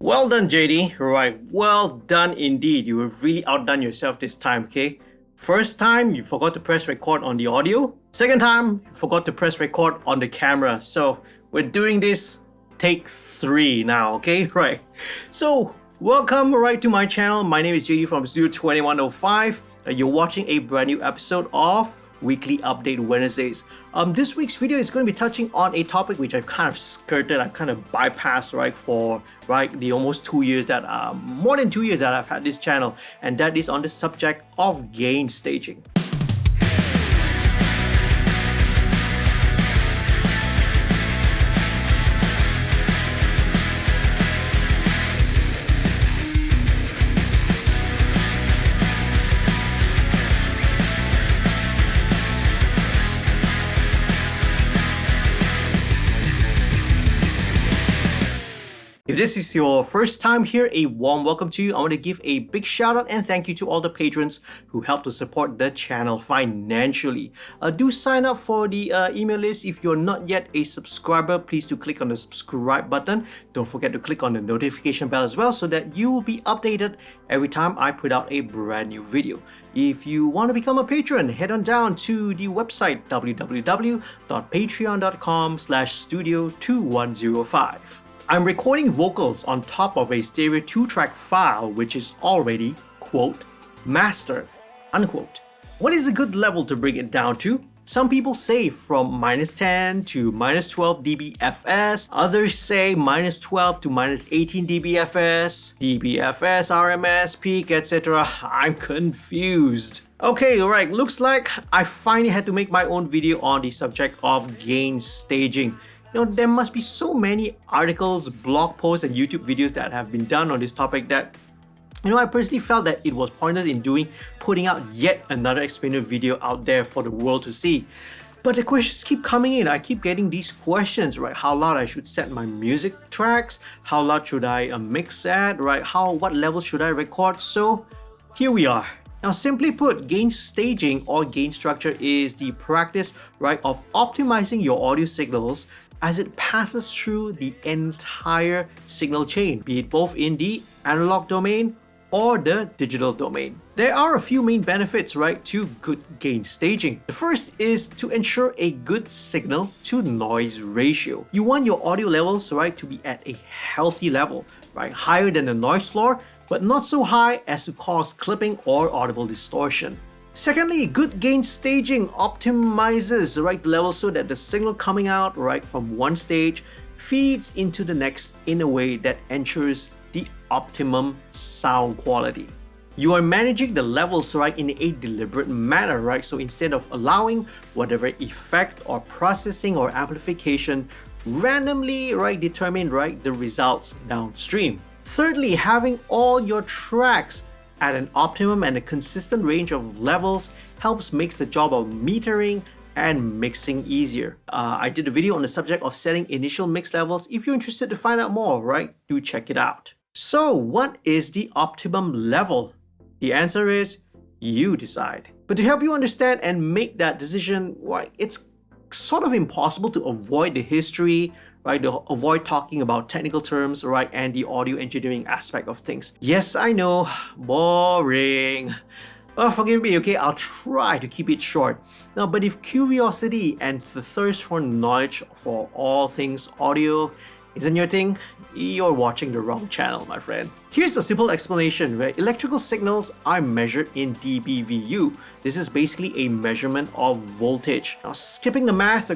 Well done, JD. Right, well done indeed. You have really outdone yourself this time, okay? First time, you forgot to press record on the audio. Second time, you forgot to press record on the camera. So we're doing this take 3 now, okay? Right. So welcome right to my channel. My name is JD from Studio 2105. You're watching a brand new episode of Weekly Update Wednesdays. This week's video is going to be touching on a topic which I've kind of skirted, I've kind of bypassed, for the almost 2 years that, more than 2 years that I've had this channel, and that is on the subject of gain staging. If this is your first time here, a warm welcome to you. I want to give a big shout out and thank you to all the patrons who help to support the channel financially. Do sign up for the email list. If you're not yet a subscriber, please do click on the subscribe button. Don't forget to click on the notification bell as well so that you will be updated every time I put out a brand new video. If you want to become a patron, head on down to the website www.patreon.com/studio2105. I'm recording vocals on top of a stereo 2-track file which is already, quote, mastered, unquote. What is a good level to bring it down to? Some people say from -10 to -12 dBFS, others say -12 to -18 dBFS, dBFS, RMS, peak, etc. I'm confused. Okay, alright, looks like I finally had to make my own video on the subject of gain staging. You know, there must be so many articles, blog posts, and YouTube videos that have been done on this topic that, I personally felt that it was pointless in putting out yet another explainer video out there for the world to see. But the questions keep coming in. I keep getting these questions, right? How loud I should set my music tracks? How loud should I mix at, right? What level should I record? So here we are. Now, simply put, gain staging or gain structure is the practice, of optimizing your audio signals as it passes through the entire signal chain, be it both in the analog domain or the digital domain. There are a few main benefits, to good gain staging. The first is to ensure a good signal to noise ratio. You want your audio levels, to be at a healthy level, higher than the noise floor, but not so high as to cause clipping or audible distortion. Secondly, good gain staging optimizes the level so that the signal coming out from one stage feeds into the next in a way that ensures the optimum sound quality. You are managing the levels in a deliberate manner, so instead of allowing whatever effect or processing or amplification randomly determine the results downstream. Thirdly, having all your tracks at an optimum and a consistent range of levels makes the job of metering and mixing easier. I did a video on the subject of setting initial mix levels. If you're interested to find out more, do check it out. So what is the optimum level? The answer is you decide. But to help you understand and make that decision, it's sort of impossible to avoid the history, to avoid talking about technical terms, and the audio engineering aspect of things. Yes, I know, boring. Well, forgive me, okay? I'll try to keep it short. Now, but if curiosity and the thirst for knowledge for all things audio isn't your thing, you're watching the wrong channel, my friend. Here's the simple explanation, electrical signals are measured in dBVU. This is basically a measurement of voltage. Now, skipping the math,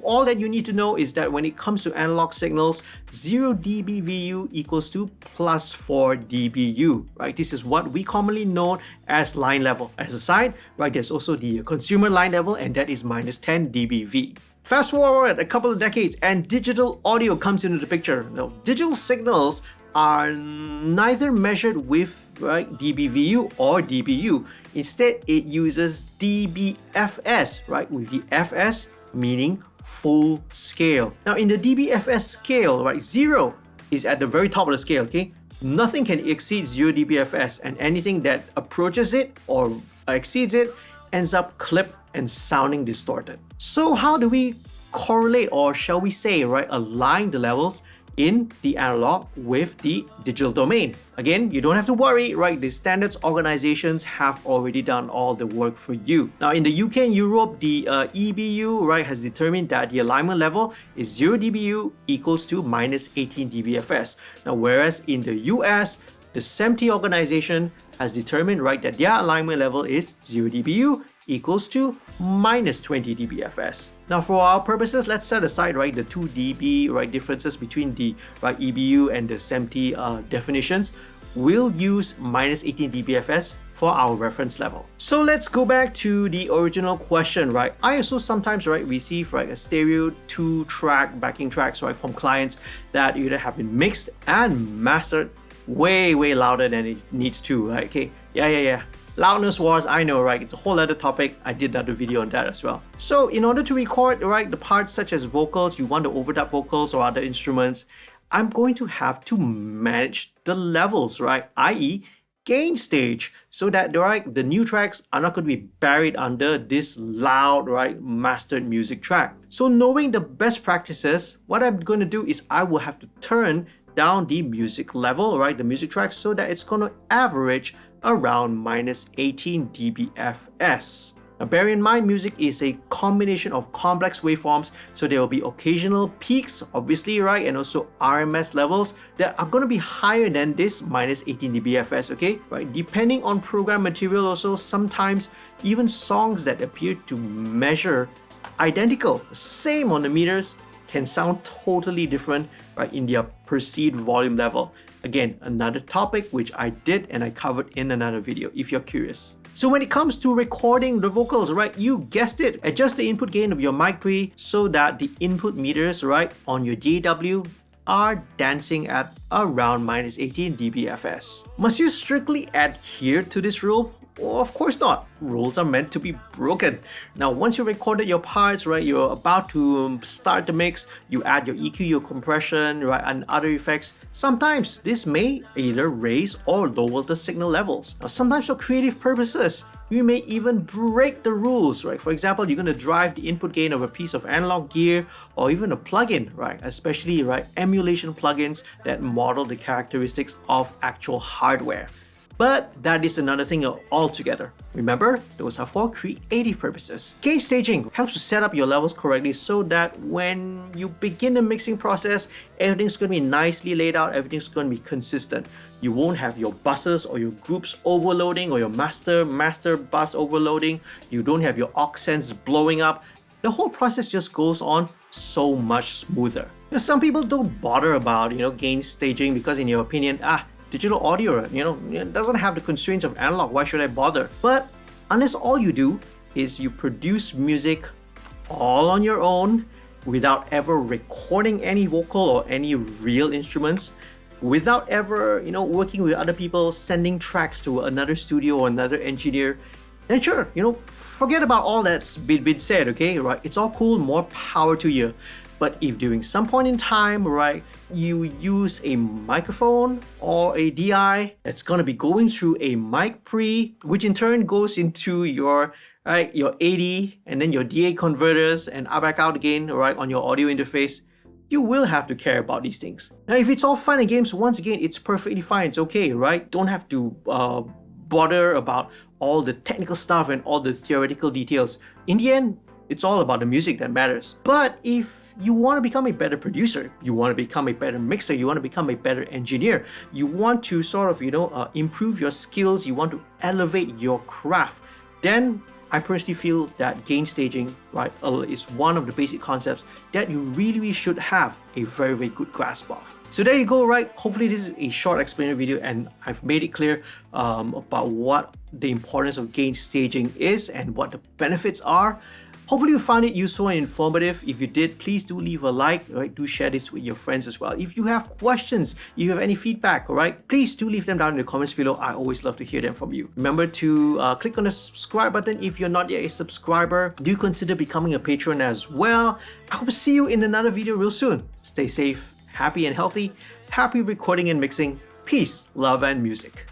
all that you need to know is that when it comes to analog signals, 0 dBVU equals to plus 4 dBU, This is what we commonly know as line level. As a side, there's also the consumer line level, and that is minus 10 dBV. Fast forward a couple of decades and digital audio comes into the picture. Now, digital signals are neither measured with dBVU or dBU. Instead, it uses dBFS, with the FS meaning full scale. Now, in the dBFS scale, 0 is at the very top of the scale, okay? Nothing can exceed 0 dBFS, and anything that approaches it or exceeds it ends up clipped and sounding distorted. So how do we correlate, or shall we say, align the levels in the analog with the digital domain. Again, you don't have to worry, right? The standards organizations have already done all the work for you. Now in the UK and Europe, the EBU, right, has determined that the alignment level is 0 dBu equals to minus 18 dBFS. Now whereas in the US, the SMPTE organization has determined, right, that their alignment level is 0 dBu equals to minus 20 dBFS. Now for our purposes, let's set aside, right, the 2 dB, right, differences between the EBU and the SMPTE definitions. We'll use minus 18 dBFS for our reference level. So let's go back to the original question, right? I also sometimes, right, receive, right, a stereo 2-track backing tracks, right, from clients that either have been mixed and mastered way louder than it needs to, right? Okay, yeah. Loudness wars, I know, right? It's a whole other topic. I did another video on that as well. So in order to record, right, the parts such as vocals, you want to overdub vocals or other instruments, I'm going to have to manage the levels, right? i.e. gain stage, so that, right, the new tracks are not going to be buried under this loud, right, mastered music track. So knowing the best practices, what I'm going to do is I will have to turn down the music level, right, the music track, so that it's going to average around minus 18 dBFS. Now bear in mind, music is a combination of complex waveforms, so there will be occasional peaks, obviously, right, and also RMS levels that are going to be higher than this minus 18 dBFS, okay, right? Depending on program material also, sometimes even songs that appear to measure identical, same on the meters, can sound totally different, right, in their perceived volume level. Again, another topic which I did and I covered in another video if you're curious. So when it comes to recording the vocals, right, you guessed it, adjust the input gain of your mic pre so that the input meters, right, on your DAW are dancing at around minus 18 dBFS. Must you strictly adhere to this rule? Well, of course not. Rules are meant to be broken. Now, once you recorded your parts, right, you're about to start the mix, you add your EQ, your compression, right, and other effects. Sometimes this may either raise or lower the signal levels. Now, sometimes for creative purposes, you may even break the rules, right? For example, you're going to drive the input gain of a piece of analog gear or even a plugin, right? Especially, right, emulation plugins that model the characteristics of actual hardware. But that is another thing altogether. Remember, those are for creative purposes. Gain staging helps to set up your levels correctly so that when you begin the mixing process, everything's going to be nicely laid out, everything's going to be consistent. You won't have your buses or your groups overloading or your master bus overloading. You don't have your accents blowing up. The whole process just goes on so much smoother. Now, some people don't bother about, gain staging because in your opinion, digital audio, it doesn't have the constraints of analog, why should I bother? But unless all you do is you produce music all on your own without ever recording any vocal or any real instruments, without ever, working with other people, sending tracks to another studio or another engineer, then sure, forget about all that's been said, okay, right? It's all cool, more power to you. But if during some point in time, right, you use a microphone or a DI that's going to be going through a mic pre, which in turn goes into your AD and then your DA converters and back out again, right, on your audio interface, you will have to care about these things. Now, if it's all fun and games, once again, it's perfectly fine. It's okay, right? Don't have to bother about all the technical stuff and all the theoretical details. In the end, it's all about the music that matters. But if you want to become a better producer, you want to become a better mixer, you want to become a better engineer, you want to sort of, improve your skills, you want to elevate your craft, then I personally feel that gain staging, right, is one of the basic concepts that you really should have a very good grasp of. So there you go, right? Hopefully this is a short explainer video and I've made it clear about what the importance of gain staging is and what the benefits are. Hopefully you found it useful and informative. If you did, please do leave a like, right? Do share this with your friends as well. If you have questions, if you have any feedback, all right, please do leave them down in the comments below. I always love to hear them from you. Remember to click on the subscribe button if you're not yet a subscriber. Do consider becoming a patron as well. I hope to see you in another video real soon. Stay safe, happy and healthy. Happy recording and mixing. Peace, love, and music.